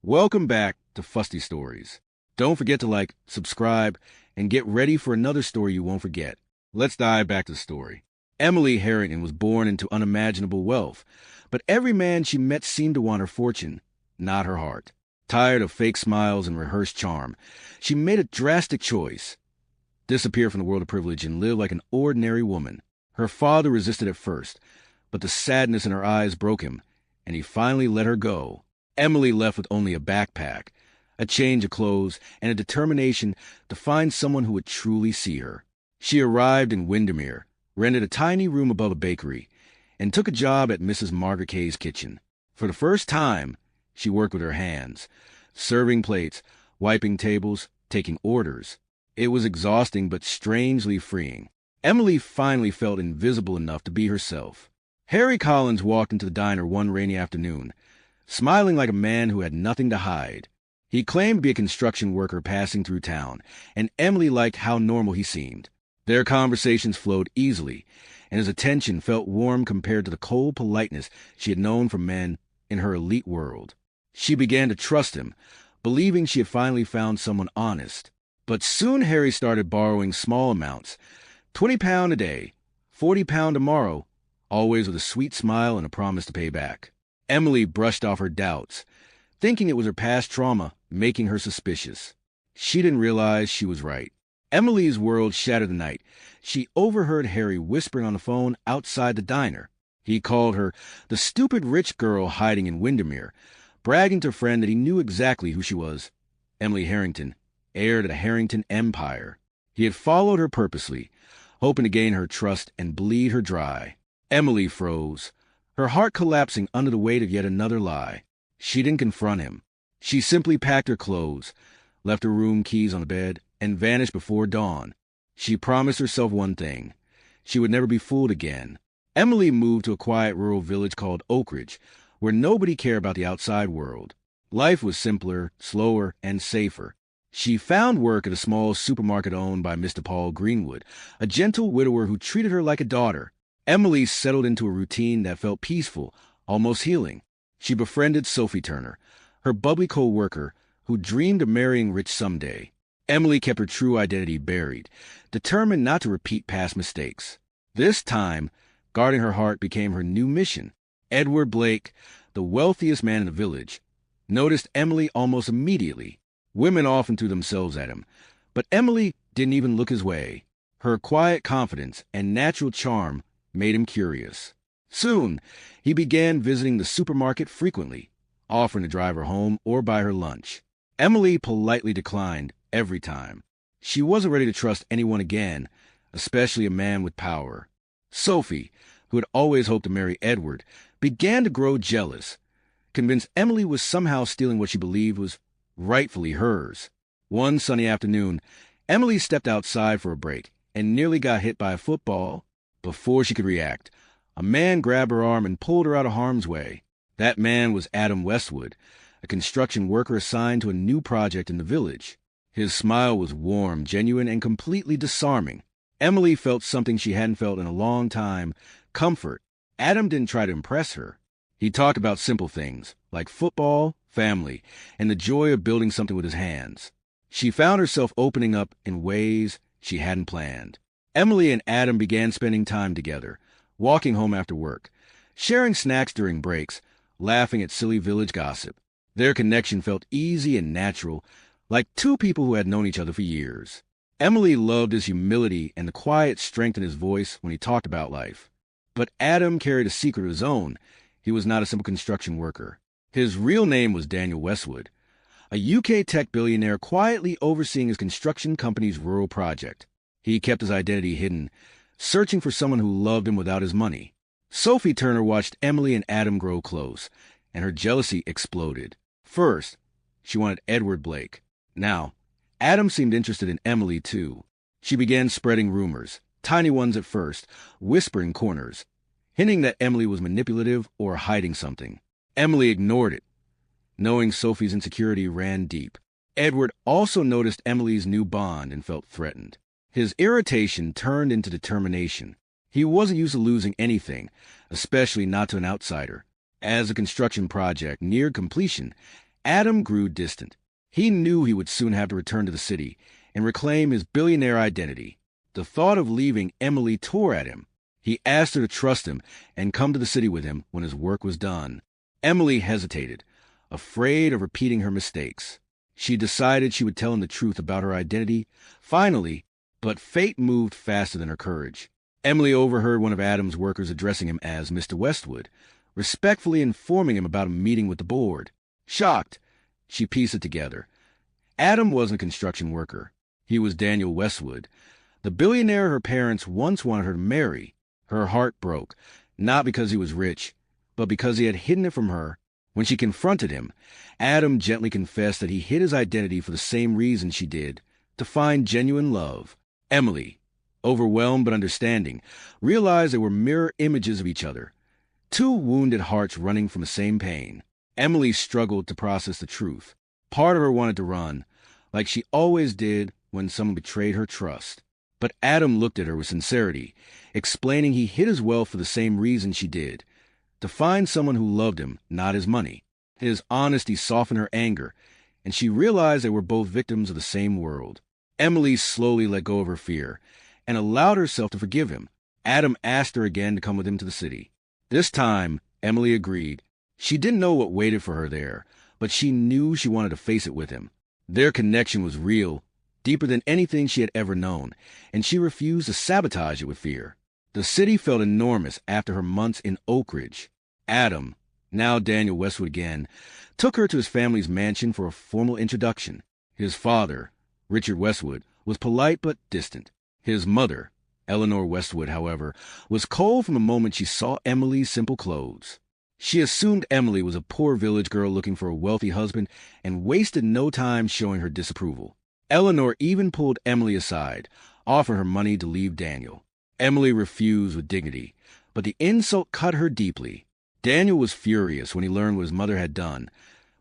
Welcome back to Fusty Stories. Don't forget to like, subscribe, and get ready for another story you won't forget. Let's dive back to the story. Emily Harrington was born into unimaginable wealth, but every man she met seemed to want her fortune, not her heart. Tired of fake smiles and rehearsed charm, she made a drastic choice. Disappear from the world of privilege and live like an ordinary woman. Her father resisted at first, but the sadness in her eyes broke him, and he finally let her go. Emily left with only a backpack, a change of clothes, and a determination to find someone who would truly see her. She arrived in Windermere, rented a tiny room above a bakery, and took a job at Mrs. Margaret Kay's kitchen. For the first time, she worked with her hands, serving plates, wiping tables, taking orders. It was exhausting but strangely freeing. Emily finally felt invisible enough to be herself. Harry Collins walked into the diner one rainy afternoon, smiling like a man who had nothing to hide. He claimed to be a construction worker passing through town, and Emily liked how normal he seemed. Their conversations flowed easily, and his attention felt warm compared to the cold politeness she had known from men in her elite world. She began to trust him, believing she had finally found someone honest. But soon Harry started borrowing small amounts, £20 a day, £40 tomorrow, always with a sweet smile and a promise to pay back. Emily brushed off her doubts, thinking it was her past trauma making her suspicious. She didn't realize she was right. Emily's world shattered the night. She overheard Harry whispering on the phone outside the diner. He called her the stupid rich girl hiding in Windermere, bragging to a friend that he knew exactly who she was. Emily Harrington, heir to the Harrington Empire. He had followed her purposely, hoping to gain her trust and bleed her dry. Emily froze, her heart collapsing under the weight of yet another lie. She didn't confront him. She simply packed her clothes, left her room keys on the bed, and vanished before dawn. She promised herself one thing: she would never be fooled again. Emily moved to a quiet rural village called Oakridge, where nobody cared about the outside world. Life was simpler, slower, and safer. She found work at a small supermarket owned by Mr. Paul Greenwood, a gentle widower who treated her like a daughter. Emily settled into a routine that felt peaceful, almost healing. She befriended Sophie Turner, her bubbly co-worker, who dreamed of marrying rich someday. Emily kept her true identity buried, determined not to repeat past mistakes. This time, guarding her heart became her new mission. Edward Blake, the wealthiest man in the village, noticed Emily almost immediately. Women often threw themselves at him, but Emily didn't even look his way. Her quiet confidence and natural charm made him curious. Soon, he began visiting the supermarket frequently, offering to drive her home or buy her lunch. Emily politely declined every time. She wasn't ready to trust anyone again, especially a man with power. Sophie, who had always hoped to marry Edward, began to grow jealous, convinced Emily was somehow stealing what she believed was rightfully hers. One sunny afternoon, Emily stepped outside for a break and nearly got hit by a football. Before she could react, a man grabbed her arm and pulled her out of harm's way. That man was Adam Westwood, a construction worker assigned to a new project in the village. His smile was warm, genuine, and completely disarming. Emily felt something she hadn't felt in a long time: comfort. Adam didn't try to impress her. He talked about simple things, like football, family, and the joy of building something with his hands. She found herself opening up in ways she hadn't planned. Emily and Adam began spending time together, walking home after work, sharing snacks during breaks, laughing at silly village gossip. Their connection felt easy and natural, like two people who had known each other for years. Emily loved his humility and the quiet strength in his voice when he talked about life. But Adam carried a secret of his own. He was not a simple construction worker. His real name was Daniel Westwood, a UK tech billionaire quietly overseeing his construction company's rural project. He kept his identity hidden, searching for someone who loved him without his money. Sophie Turner watched Emily and Adam grow close, and her jealousy exploded. First, she wanted Edward Blake. Now, Adam seemed interested in Emily, too. She began spreading rumors, tiny ones at first, whispering corners, hinting that Emily was manipulative or hiding something. Emily ignored it, knowing Sophie's insecurity ran deep. Edward also noticed Emily's new bond and felt threatened. His irritation turned into determination. He wasn't used to losing anything, especially not to an outsider. As the construction project neared completion, Adam grew distant. He knew he would soon have to return to the city and reclaim his billionaire identity. The thought of leaving Emily tore at him. He asked her to trust him and come to the city with him when his work was done. Emily hesitated, afraid of repeating her mistakes. She decided she would tell him the truth about her identity, finally, but fate moved faster than her courage. Emily overheard one of Adam's workers addressing him as Mr. Westwood, respectfully informing him about a meeting with the board. Shocked, she pieced it together. Adam wasn't a construction worker. He was Daniel Westwood, the billionaire her parents once wanted her to marry. Her heart broke, not because he was rich, but because he had hidden it from her. When she confronted him, Adam gently confessed that he hid his identity for the same reason she did, to find genuine love. Emily, overwhelmed but understanding, realized they were mirror images of each other, two wounded hearts running from the same pain. Emily struggled to process the truth. Part of her wanted to run, like she always did when someone betrayed her trust. But Adam looked at her with sincerity, explaining he hid his wealth for the same reason she did, to find someone who loved him, not his money. His honesty softened her anger, and she realized they were both victims of the same world. Emily slowly let go of her fear and allowed herself to forgive him. Adam asked her again to come with him to the city. This time, Emily agreed. She didn't know what waited for her there, but she knew she wanted to face it with him. Their connection was real, deeper than anything she had ever known, and she refused to sabotage it with fear. The city felt enormous after her months in Oak Ridge. Adam, now Daniel Westwood again, took her to his family's mansion for a formal introduction. His father, Richard Westwood, was polite but distant. His mother, Eleanor Westwood, however, was cold from the moment she saw Emily's simple clothes. She assumed Emily was a poor village girl looking for a wealthy husband and wasted no time showing her disapproval. Eleanor even pulled Emily aside, offering her money to leave Daniel. Emily refused with dignity, but the insult cut her deeply. Daniel was furious when he learned what his mother had done,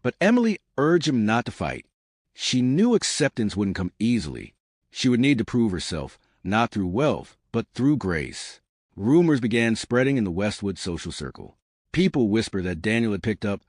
but Emily urged him not to fight. She knew acceptance wouldn't come easily. She would need to prove herself, not through wealth, but through grace. Rumors began spreading in the Westwood social circle. People whispered that Daniel had picked up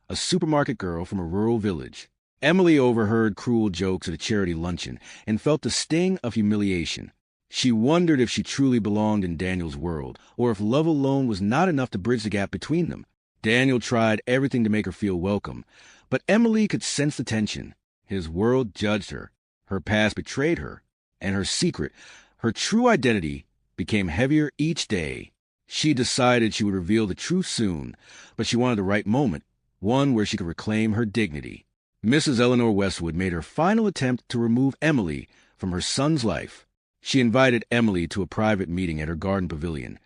a supermarket girl from a rural village. Emily overheard cruel jokes at a charity luncheon and felt the sting of humiliation. She wondered if she truly belonged in Daniel's world, or if love alone was not enough to bridge the gap between them. Daniel tried everything to make her feel welcome, but Emily could sense the tension. His world judged her, her past betrayed her, and her secret, her true identity, became heavier each day. She decided she would reveal the truth soon, but she wanted the right moment, one where she could reclaim her dignity. Mrs. Eleanor Westwood made her final attempt to remove Emily from her son's life. She invited Emily to a private meeting at her garden pavilion,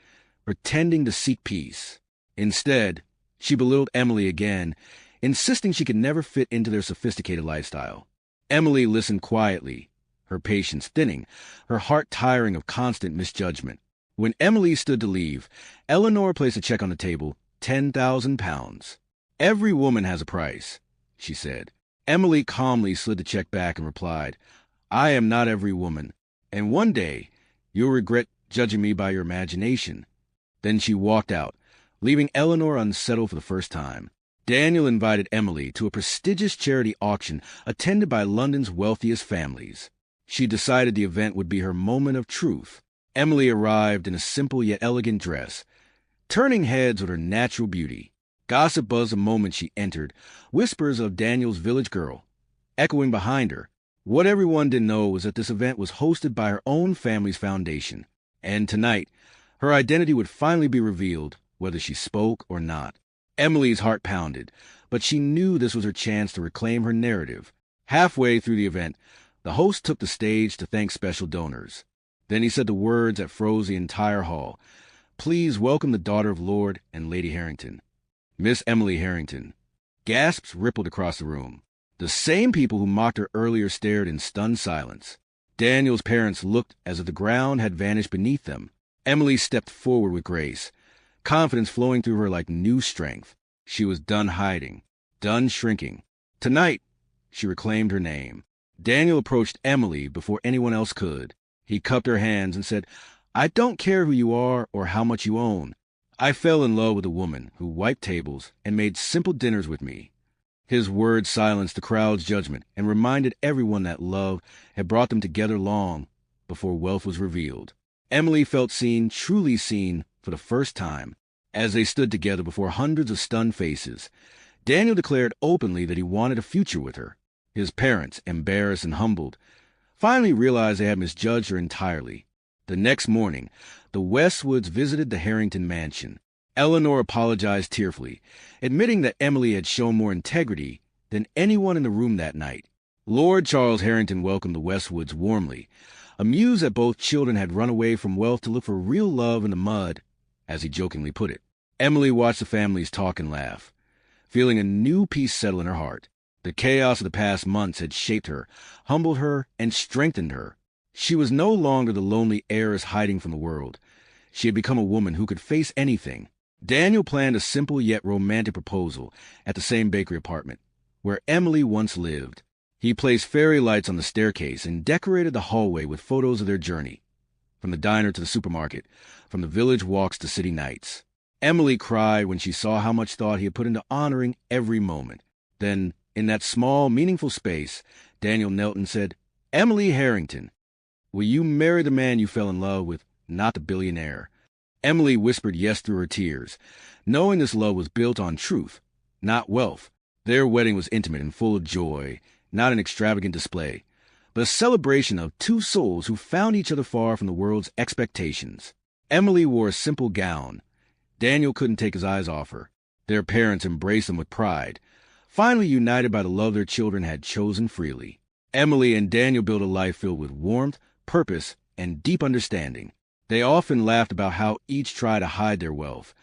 pretending to seek peace. Instead, she belittled Emily again, insisting she could never fit into their sophisticated lifestyle. Emily listened quietly, her patience thinning, her heart tiring of constant misjudgment. When Emily stood to leave, Eleanor placed a check on the table, £10,000. "Every woman has a price," she said. Emily calmly slid the check back and replied, "I am not every woman, and one day you'll regret judging me by your imagination." Then she walked out, leaving Eleanor unsettled for the first time. Daniel invited Emily to a prestigious charity auction attended by London's wealthiest families. She decided the event would be her moment of truth. Emily arrived in a simple yet elegant dress, turning heads with her natural beauty. Gossip buzzed the moment she entered, whispers of Daniel's village girl, echoing behind her. What everyone didn't know was that this event was hosted by her own family's foundation, and tonight, her identity would finally be revealed, whether she spoke or not. Emily's heart pounded, but she knew this was her chance to reclaim her narrative. Halfway through the event, the host took the stage to thank special donors. Then he said the words that froze the entire hall. "Please welcome the daughter of Lord and Lady Harrington, Miss Emily Harrington." Gasps rippled across the room. The same people who mocked her earlier stared in stunned silence. Daniel's parents looked as if the ground had vanished beneath them. Emily stepped forward with grace, confidence flowing through her like new strength. She was done hiding, done shrinking. Tonight, she reclaimed her name. Daniel approached Emily before anyone else could. He cupped her hands and said, "I don't care who you are or how much you own. I fell in love with a woman who wiped tables and made simple dinners with me. His words silenced the crowd's judgment and reminded everyone that love had brought them together long before wealth was revealed. Emily felt seen, truly seen, for the first time. As they stood together before hundreds of stunned faces, Daniel declared openly that he wanted a future with her. His parents, embarrassed and humbled, finally realized they had misjudged her entirely. The next morning, the Westwoods visited the Harrington mansion. Eleanor apologized tearfully, admitting that Emily had shown more integrity than anyone in the room that night. Lord Charles Harrington welcomed the Westwoods warmly, amused that both children had run away from wealth to look for real love in the mud, as he jokingly put it. Emily watched the families talk and laugh, feeling a new peace settle in her heart. The chaos of the past months had shaped her, humbled her, and strengthened her. She was no longer the lonely heiress hiding from the world. She had become a woman who could face anything. Daniel planned a simple yet romantic proposal at the same bakery apartment where Emily once lived. He placed fairy lights on the staircase and decorated the hallway with photos of their journey, from the diner to the supermarket, from the village walks to city nights. Emily cried when she saw how much thought he had put into honoring every moment. Then, in that small, meaningful space, Daniel knelt and said, "Emily Harrington, will you marry the man you fell in love with, not the billionaire?" Emily whispered yes through her tears, knowing this love was built on truth, not wealth. Their wedding was intimate and full of joy, not an extravagant display, but a celebration of two souls who found each other far from the world's expectations. Emily wore a simple gown. Daniel couldn't take his eyes off her. Their parents embraced them with pride, finally united by the love their children had chosen freely. Emily and Daniel built a life filled with warmth, purpose, and deep understanding. They often laughed about how each tried to hide their wealth,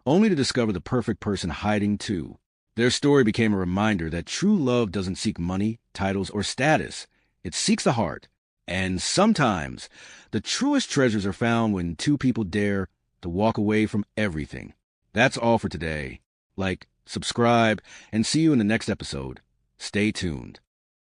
only to discover the perfect person hiding too. Their story became a reminder that true love doesn't seek money, titles, or status. It seeks the heart. And sometimes, the truest treasures are found when two people dare to walk away from everything. That's all for today. Like, subscribe, and see you in the next episode. Stay tuned.